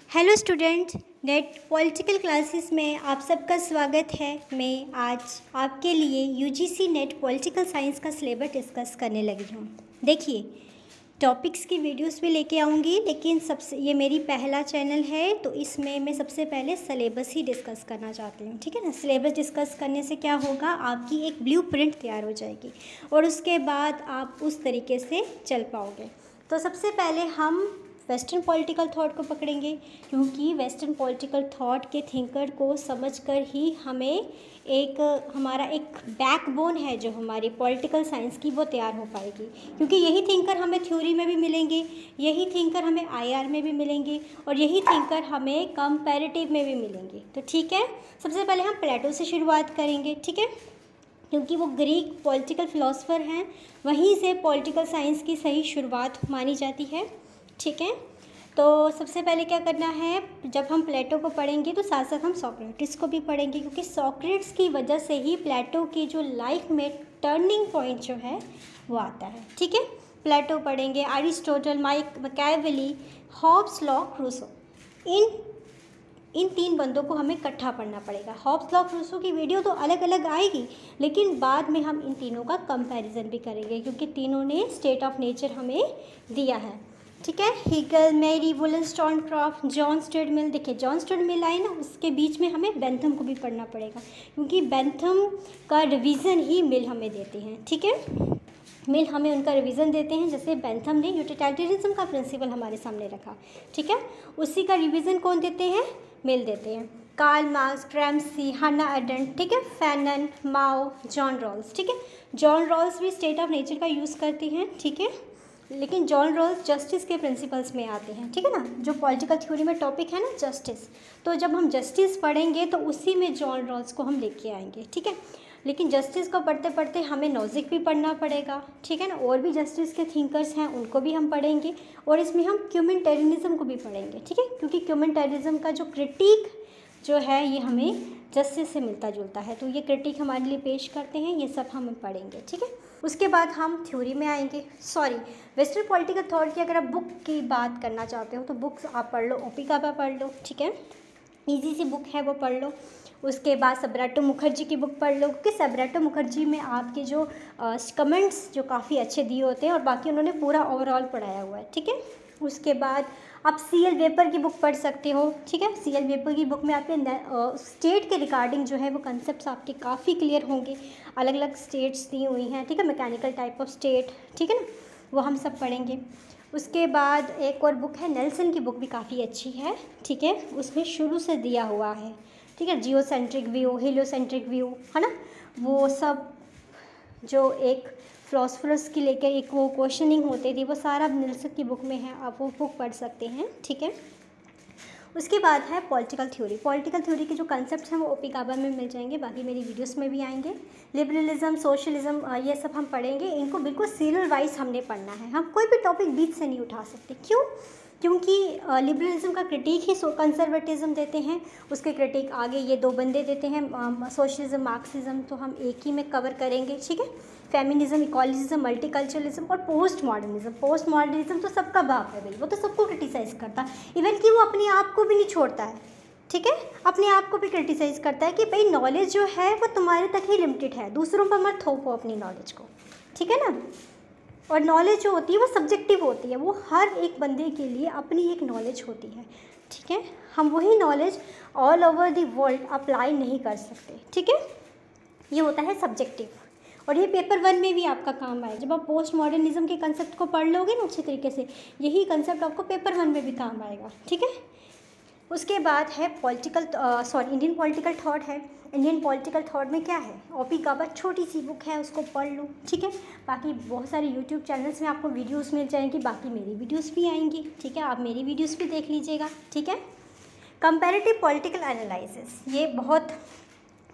Hello student, net political classes में आप सबका स्वागत है। मैं आज आपके लिए यूजीसी नेट पॉलिटिकल साइंस का सिलेबस डिस्कस करने लगी हूँ। देखिए, टॉपिक्स की वीडियोस भी लेके आऊँगी, लेकिन ये मेरी पहला चैनल है तो इसमें मैं सबसे पहले सिलेबस ही डिस्कस करना चाहती हूँ। ठीक है ना। सिलेबस डिस्कस करने से क्या होगा, आपकी एक ब्लूप्रिंट तैयार हो जाएगी और उसके बाद आप उस तरीके से चल पाओगे। तो सबसे पहले हम वेस्टर्न पॉलिटिकल थॉट को पकड़ेंगे, क्योंकि वेस्टर्न पॉलिटिकल थॉट के थिंकर को समझकर ही हमें हमारा एक बैकबोन है जो हमारी पॉलिटिकल साइंस की, वो तैयार हो पाएगी। क्योंकि यही थिंकर हमें थ्योरी में भी मिलेंगे, यही थिंकर हमें आईआर में भी मिलेंगे और यही थिंकर हमें कंपैरेटिव में भी मिलेंगे। तो ठीक है, सबसे पहले हम प्लेटो से शुरुआत करेंगे। ठीक है, क्योंकि वो ग्रीक पॉलिटिकल फिलोसोफर हैं, वहीं से पॉलिटिकल साइंस की सही शुरुआत मानी जाती है। ठीक है, तो सबसे पहले क्या करना है, जब हम प्लेटो को पढ़ेंगे तो साथ साथ हम सोक्रेटिस को भी पढ़ेंगे, क्योंकि सोक्रेटिस की वजह से ही प्लेटो की जो लाइफ में टर्निंग पॉइंट जो है वो आता है। ठीक है, प्लेटो पढ़ेंगे, Aristotle, Machiavelli, Hobbes, Locke, Rousseau, इन तीन बंदों को हमें इकट्ठा पढ़ना पड़ेगा। हॉब्स, लॉक, रूसो की वीडियो तो अलग अलग आएगी, लेकिन बाद में हम इन तीनों का कंपैरिजन भी करेंगे, क्योंकि तीनों ने स्टेट ऑफ नेचर हमें दिया है। ठीक है, Hegel, Mary, Wollstonecraft, John Stuart Mill. देखिए, जॉन स्टुअर्ट मिल आए ना, उसके बीच में हमें बेंथम को भी पढ़ना पड़ेगा, क्योंकि बेंथम का रिवीजन ही मिल हमें देते हैं। ठीक है, मिल हमें उनका रिवीजन देते हैं, जैसे बेंथम ने यूटिलिटेरियनिज्म का प्रिंसिपल हमारे सामने रखा। ठीक है, उसी का रिवीजन कौन देते हैं, मिल देते हैं। कार्ल मार्क्स, ग्रैम्सी, हन्ना अरेंट, ठीक है, फैनन, माओ, जॉन रॉल्स। ठीक है, जॉन रॉल्स भी स्टेट ऑफ नेचर का यूज़ करती हैं। ठीक है, लेकिन जॉन रॉल्स जस्टिस के प्रिंसिपल्स में आते हैं। ठीक है ना, जो पॉलिटिकल थ्योरी में टॉपिक है ना जस्टिस, तो जब हम जस्टिस पढ़ेंगे तो उसी में जॉन रॉल्स को हम लेके आएंगे। ठीक है, लेकिन जस्टिस को पढ़ते पढ़ते हमें नॉजिक भी पढ़ना पड़ेगा। ठीक है ना, और भी जस्टिस के थिंकर्स हैं, उनको भी हम पढ़ेंगे और इसमें हम क्यूमिनटेरियनिज्म को भी पढ़ेंगे। ठीक है, क्योंकि क्यूमिनटेरियनिज्म का जो क्रिटिक जो है ये हमें जस्टिस से मिलता जुलता है, तो ये क्रिटिक हमारे लिए पेश करते हैं, ये सब हम पढ़ेंगे। ठीक है, उसके बाद हम थ्योरी में आएंगे। वेस्टर्न पॉलिटिकल थॉट की अगर आप बुक की बात करना चाहते हो तो बुक्स आप पढ़ लो, ओपी काबा पढ़ लो। ठीक है, ईजी सी बुक है, वो पढ़ लो। उसके बाद सब्राटो मुखर्जी की बुक पढ़ लो, क्योंकि सब्राटो मुखर्जी में आपके जो कमेंट्स जो काफ़ी अच्छे दिए होते हैं और बाकी उन्होंने पूरा ओवरऑल पढ़ाया हुआ है। ठीक है, उसके बाद आप सीएल वेपर की बुक पढ़ सकते हो। ठीक है, सीएल वेपर की बुक में आपके स्टेट के रिगार्डिंग जो है वो कंसेप्ट्स आपके काफ़ी क्लियर होंगे, अलग अलग स्टेट्स दी हुई हैं। ठीक है, मैकेनिकल टाइप ऑफ स्टेट, ठीक है ना, वो हम सब पढ़ेंगे। उसके बाद एक और बुक है, नेल्सन की बुक भी काफ़ी अच्छी है। ठीक है, उसमें शुरू से दिया हुआ है। ठीक है, जियोसेंट्रिक व्यू, हेलियोसेंट्रिक व्यू, है ना, वो सब जो एक फिलोसफर्स की लेकर एक वो क्वेश्चनिंग होती थी, वो सारा नेल्सन की बुक में है, आप वो बुक पढ़ सकते हैं। ठीक है, उसके बाद है पॉलिटिकल थ्योरी। पॉलिटिकल थ्योरी के जो कंसेप्ट हैं वो ओपी काबा में मिल जाएंगे, बाकी मेरी वीडियोस में भी आएंगे। लिबरलिज्म, सोशलिज्म, ये सब हम पढ़ेंगे। इनको बिल्कुल सीरियल वाइज हमने पढ़ना है, हम कोई भी टॉपिक बीच से नहीं उठा सकते। क्यों? क्योंकि लिबरलिज्म का क्रिटिक ही कंजर्वेटिज्म देते हैं, उसके क्रिटिक आगे ये दो बंदे देते हैं, सोशलिज्म, मार्क्सिज्म, तो हम एक ही में कवर करेंगे। ठीक है, फेमिनिज्म, इक्वालिज्म, मल्टीकल्चरलिज्म और पोस्ट मॉडर्निज्म। पोस्ट मॉडर्निज्म तो सबका बाप है भाई, वो तो सबको क्रिटिसाइज़ करता है, इवन कि वो अपने आप को भी नहीं छोड़ता है। ठीक है, अपने आप को भी क्रिटिसाइज़ करता है कि भाई नॉलेज जो है वो तुम्हारे तक ही लिमिटेड है, दूसरों पर मत थोपो अपनी नॉलेज को। ठीक है ना, और नॉलेज जो होती है वो सब्जेक्टिव होती है, वो हर एक बंदे के लिए अपनी एक नॉलेज होती है। ठीक है, हम वही knowledge all over the world apply नहीं कर सकते। ठीक है, ये होता है सब्जेक्टिव, और ये पेपर 1 में भी आपका काम आएगा। जब आप पोस्ट मॉडर्निज्म के कंसेप्ट को पढ़ लोगे ना अच्छे तरीके से, यही कंसेप्ट आपको पेपर 1 में भी काम आएगा। ठीक है, उसके बाद है इंडियन पॉलिटिकल थॉट है। इंडियन पॉलिटिकल थॉट में क्या है, ओपी काबा छोटी सी बुक है, उसको पढ़ लो। ठीक है, बाकी बहुत सारे यूट्यूब चैनल्स में आपको वीडियोस मिल जाएंगी, बाकी मेरी वीडियोस भी आएंगी। ठीक है, आप मेरी वीडियोस भी देख लीजिएगा। ठीक है, कंपैरेटिव पॉलिटिकल एनालिसिस, ये बहुत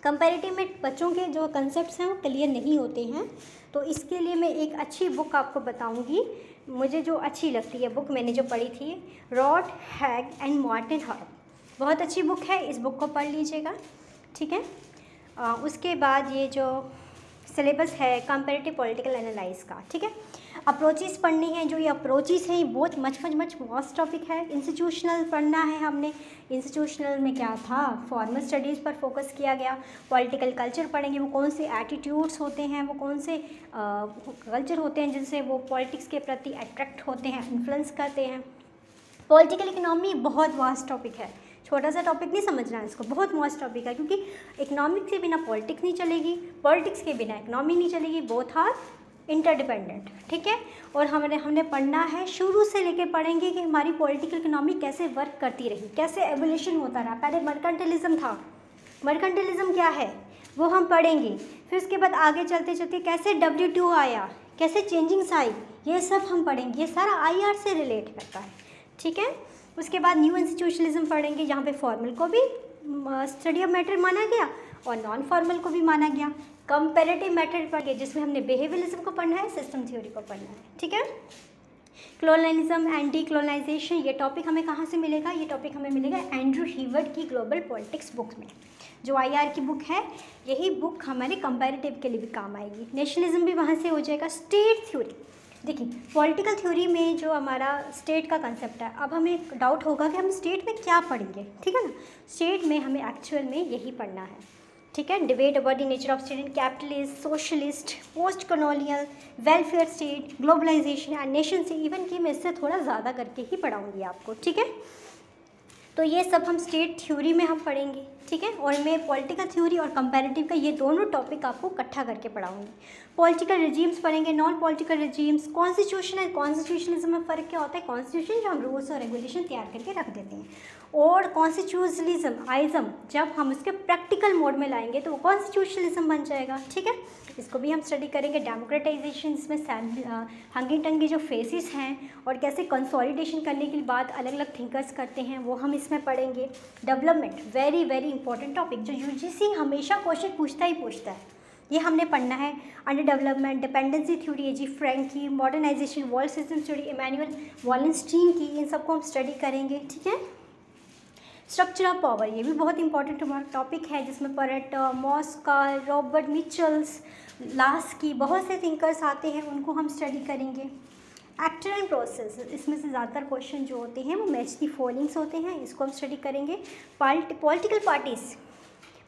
कंपैरेटिव में बच्चों के जो कंसेप्ट्स हैं वो क्लियर नहीं होते हैं, तो इसके लिए मैं एक अच्छी बुक आपको बताऊंगी। मुझे जो अच्छी लगती है बुक, मैंने जो पढ़ी थी, रॉड हैग एंड मार्टिन हॉर्प, बहुत अच्छी बुक है, इस बुक को पढ़ लीजिएगा। ठीक है, उसके बाद ये जो सिलेबस है कंपैरेटिव पॉलिटिकल एनालाइज का, ठीक है, अप्रोचेस पढ़नी है। जो ये अप्रोचेस हैं ये बहुत मच वास्ट टॉपिक है। इंस्टीट्यूशनल पढ़ना है हमने। इंस्टीट्यूशनल में क्या था, फॉर्मल स्टडीज़ पर फोकस किया गया। पॉलिटिकल कल्चर पढ़ेंगे, वो कौन से एटीट्यूड्स होते हैं, वो कौन से कल्चर होते हैं जिनसे वो पॉलिटिक्स के प्रति अट्रैक्ट होते हैं, इन्फ्लुएंस करते हैं। पॉलिटिकल इकोनॉमी बहुत वास्ट टॉपिक है, छोटा सा टॉपिक नहीं समझना है इसको, बहुत वास्ट टॉपिक है, क्योंकि इकोनॉमिक्स के बिना पॉलिटिक्स नहीं चलेगी, पॉलिटिक्स के बिना इकोनॉमी नहीं चलेगी, बोथ आर इंटरडिपेंडेंट, ठीक है। और हमने पढ़ना है, शुरू से लेके पढ़ेंगे कि हमारी पॉलिटिकल इकोनॉमी कैसे वर्क करती रही, कैसे एवोल्यूशन होता रहा। पहले मर्केंटिलिज्म था, मर्केंटिलिज्म क्या है वो हम पढ़ेंगे। फिर उसके बाद आगे चलते चलते कैसे WTO आया, कैसे चेंजिंग्स आई, ये सब हम पढ़ेंगे। ये सारा IR से रिलेट करता है, ठीक है। उसके बाद न्यू इंस्टीट्यूशनलिज्म पढ़ेंगे, जहाँ पे फॉर्मल को भी स्टडी ऑफ मैटर माना गया और नॉन फॉर्मल को भी माना गया। कंपैरेटिव मैटर पढ़ेंगे, जिसमें हमने बिहेवियरिज्म को पढ़ना है, सिस्टम थ्योरी को पढ़ना है, ठीक है। कॉलोनियलिज्म एंड डीकॉलोनाइजेशन, ये टॉपिक हमें कहाँ से मिलेगा, ये टॉपिक हमें मिलेगा एंड्रू हीवर्ड की ग्लोबल पॉलिटिक्स बुक में। जो IR की बुक है, यही बुक हमारे कंपैरेटिव के लिए भी काम आएगी। नेशनलिज्म भी वहाँ से हो जाएगा। स्टेट थ्योरी, देखिए पॉलिटिकल थ्योरी में जो हमारा स्टेट का कंसेप्ट है, अब हमें डाउट होगा कि हम स्टेट में क्या पढ़ेंगे, ठीक है ना। स्टेट में हमें एक्चुअल में यही पढ़ना है, ठीक है। Debate about the nature of state, capitalist, socialist, post colonial, welfare state, globalization and nation से, इवन कि मैं इससे थोड़ा ज़्यादा करके ही पढ़ाऊँगी आपको, ठीक है। तो ये सब हम स्टेट थ्योरी में हम पढ़ेंगे, ठीक है। और मैं पॉलिटिकल थ्योरी और कंपैरेटिव का ये दोनों टॉपिक आपको इकट्ठा करके पढ़ाऊंगी। पॉलिटिकल रिजीम्स पढ़ेंगे, नॉन पॉलिटिकल रिजीम्स, कॉन्स्टिट्यूशन है, कॉन्स्टिट्यूशनलिज्म में फ़र्क क्या होता है, कॉन्स्टिट्यूशन जो हम रूल्स और रेगुलेशन तैयार करके रख देते हैं, और कॉन्स्टिट्यूशनलिज्म आइज़म जब हम उसके प्रैक्टिकल मोड में लाएंगे तो वो कॉन्स्टिट्यूशनलिज्म बन जाएगा, ठीक है। इसको भी हम स्टडी करेंगे। डेमोक्रेटाइजेशन, इसमें हंगिंगटन की जो फेसिस हैं और कैसे कंसोलिडेशन करने के बाद अलग अलग थिंकर्स करते हैं, वो हम इसमें पढ़ेंगे। Development, very very important topic, जो UGC हमेशा क्वेश्चन पूछता ही पूछता है, ये हमने पढ़ना है। Under development, dependency theory AG Frank की, modernisation, world system theory Immanuel Wallerstein की, इन सबको हम स्टडी करेंगे, ठीक है। स्ट्रक्चर ऑफ पावर, ये भी बहुत इंपॉर्टेंट हमारा टॉपिक है, जिसमें परट, मॉस्का, रॉबर्ट मिचल्स, लास्की, बहुत से थिंकर्स आते हैं, उनको हम स्टडी करेंगे। एक्टर एंड प्रोसेस, इसमें से ज़्यादातर क्वेश्चन जो होते हैं वो मैच दी फॉलोइंग्स होते हैं, इसको हम स्टडी करेंगे। पॉलिटिकल पार्टीज,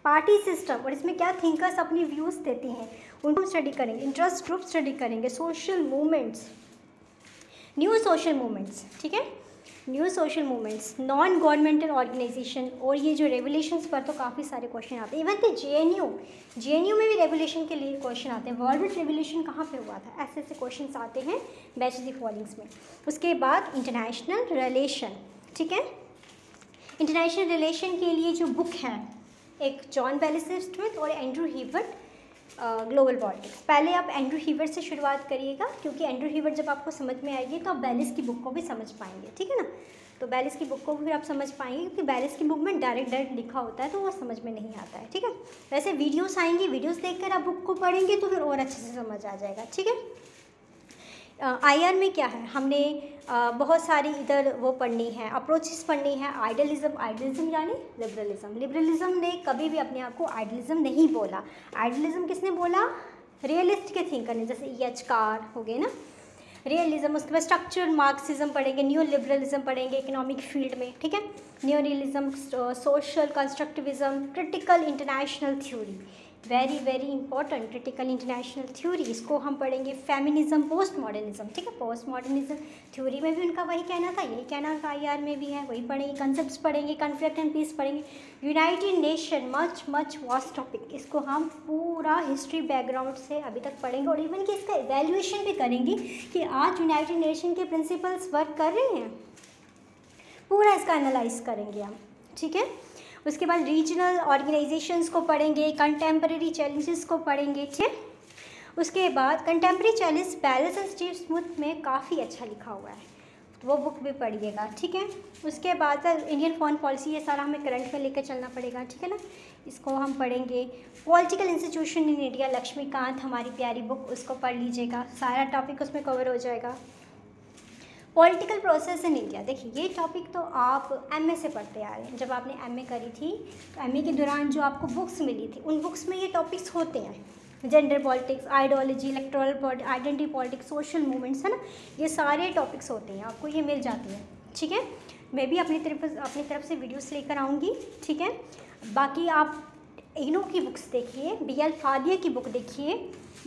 पार्टी सिस्टम, और इसमें क्या थिंकर्स अपनी व्यूज़ देती हैं, उनको हम स्टडी करेंगे। इंटरेस्ट ग्रुप स्टडी करेंगे। Social movements, new social movements, ठीक है, new social movements, non governmental organization, और ये जो रेवोल्यूशंस पर तो काफ़ी सारे क्वेश्चन आते हैं। इवन तो JNU में भी रेवोल्यूशन के लिए क्वेश्चन आते हैं। वर्ल्ड रेवोल्यूशन कहाँ पे हुआ था, ऐसे ऐसे क्वेश्चन आते हैं बैच दी फॉलोइंग्स में। उसके बाद इंटरनेशनल रिलेशन, ठीक है। इंटरनेशनल रिलेशन के लिए जो बुक है, एक जॉन बैलिस्टर स्मिथ और एंड्रू हीवर्ड ग्लोबल पॉलिटिक्स। पहले आप एंड्रू हीवर्ड से शुरुआत करिएगा, क्योंकि एंड्रू हीवर्ड जब आपको समझ में आएगी तो आप बैलिस की बुक को भी समझ पाएंगे, ठीक है ना। तो बैलिस की बुक को भी आप समझ पाएंगे, क्योंकि बैलिस की बुक में डायरेक्ट लिखा होता है तो वो समझ में नहीं आता है, ठीक है। वैसे वीडियोस आएंगी, वीडियोस देखकर आप बुक को पढ़ेंगे तो फिर और अच्छे से समझ आ जाएगा, ठीक है। IR में क्या है, हमने बहुत सारी इधर वो पढ़नी है, अप्रोचेस पढ़नी है। आइडियलिज्म यानी लिबरलिज्म ने कभी भी अपने आप को आइडियलिज्म नहीं बोला। आइडियलिज्म किसने बोला, रियलिस्ट के थिंकर ने, जैसे EH कार हो गए ना, रियलिज्म। उसके बाद स्ट्रक्चर मार्क्सिज्म पढ़ेंगे, न्यू लिबरलिज्म पढ़ेंगे इकोनॉमिक फील्ड में, ठीक है। New realism, social constructivism, critical international theory, very very important, critical international theory, इसको हम पढ़ेंगे। फेमिनिज्म, पोस्ट मॉडर्निज्म, ठीक है। पोस्ट मॉडर्निज्म थ्योरी में भी उनका वही कहना था, यही कहना था IR में भी है, वही पढ़ेंगे। कंसेप्ट्स पढ़ेंगे, कॉन्फ्लिक्ट एंड पीस पढ़ेंगे। United nation, much vast topic, इसको हम पूरा हिस्ट्री बैकग्राउंड से अभी तक पढ़ेंगे, और इवन कि इसका इवैल्यूएशन भी करेंगे कि आज यूनाइटेड नेशन के प्रिंसिपल्स वर्क कर रहे हैं, पूरा इसका एनालाइज करेंगे हम, ठीक है। उसके बाद रीजनल ऑर्गेनाइजेशंस को पढ़ेंगे, कंटेम्प्रेरी चैलेंजेस को पढ़ेंगे, ठीक है। उसके बाद contemporary challenge Bayliss and Steve Smith में काफ़ी अच्छा लिखा हुआ है, तो वो बुक भी पढ़िएगा, ठीक है। उसके बाद इंडियन फॉरेन पॉलिसी, ये सारा हमें करंट में लेकर चलना पड़ेगा, ठीक है ना, इसको हम पढ़ेंगे। Political institution in India, Laxmikanth, हमारी प्यारी बुक, उसको पढ़ लीजिएगा, सारा टॉपिक उसमें कवर हो जाएगा। पॉलिटिकल प्रोसेस इन इंडिया, देखिए ये टॉपिक तो आप MA से पढ़ते आ रहे हैं। जब आपने MA करी थी तो MA के दौरान जो आपको बुक्स मिली थी, उन बुक्स में ये टॉपिक्स होते हैं, gender politics, ideology, electoral identity politics, social movements, है ना, ये सारे टॉपिक्स होते हैं, आपको ये मिल जाती हैं। ठीक है, मैं भी अपनी तरफ से वीडियोस लेकर आऊँगी। ठीक है, बाकी आप इग्नू की बुक्स देखिए, BL फादिया की बुक देखिए,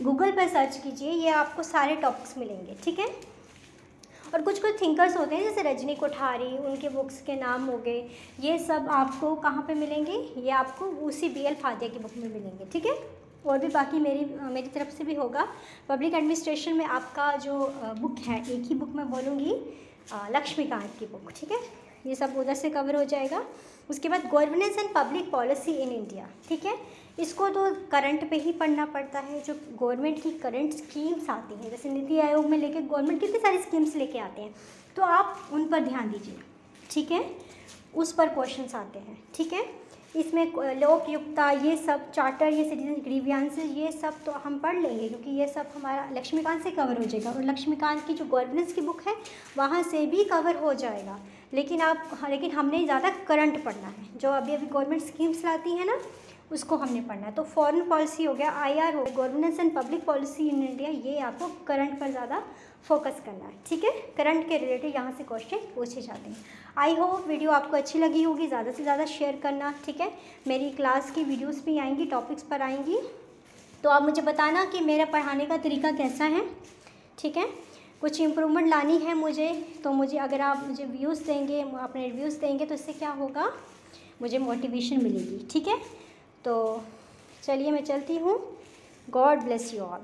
गूगल पर सर्च कीजिए, ये आपको सारे टॉपिक्स मिलेंगे। ठीक है, और कुछ थिंकर्स होते हैं जैसे रजनी कोठारी, उनके बुक्स के नाम हो गए, ये सब आपको कहाँ पे मिलेंगे, ये आपको उसी BL फादिया की बुक में मिलेंगे। ठीक है, और भी बाकी मेरी तरफ से भी होगा। पब्लिक एडमिनिस्ट्रेशन में आपका जो बुक है, एक ही बुक मैं बोलूँगी, लक्ष्मीकांत की बुक। ठीक है, ये सब उधर से कवर हो जाएगा। उसके बाद governance and public policy in India. ठीक है, इसको तो करंट पे ही पढ़ना पड़ता है, जो गवर्नमेंट की करंट स्कीम्स आती हैं, जैसे नीति आयोग में लेके गवर्नमेंट कितनी सारी स्कीम्स लेके आते हैं, तो आप उन पर ध्यान दीजिए। ठीक है, उस पर क्वेश्चंस आते हैं। ठीक है, इसमें लोकयुक्ता, ये सब चार्टर, ये सिटीजन ग्रीवियंसेस, ये सब तो हम पढ़ लेंगे क्योंकि ये सब हमारा लक्ष्मीकांत से कवर हो जाएगा, और लक्ष्मीकांत की जो गवर्नेंस की बुक है वहाँ से भी कवर हो जाएगा। लेकिन हमने ज़्यादा करंट पढ़ना है, जो अभी गवर्नमेंट स्कीम्स लाती है ना, उसको हमने पढ़ना है। तो फॉरेन पॉलिसी हो गया, IR हो गया, governance and public policy in India, ये आपको करंट पर ज़्यादा फोकस करना है। ठीक है, करंट के रिलेटेड यहाँ से क्वेश्चन पूछे जाते हैं। आई होप वीडियो आपको अच्छी लगी होगी, ज़्यादा से ज़्यादा शेयर करना। ठीक है, मेरी क्लास की वीडियोस भी आएंगी, टॉपिक्स पर आएंगी, तो आप मुझे बताना कि मेरा पढ़ाने का तरीका कैसा है। ठीक है, कुछ इम्प्रूवमेंट लानी है मुझे, तो अगर आप मुझे व्यूज़ देंगे, अपने रिव्यूज़ देंगे, तो इससे क्या होगा, मुझे मोटिवेशन मिलेगी। ठीक है, तो चलिए मैं चलती हूँ। God bless you all.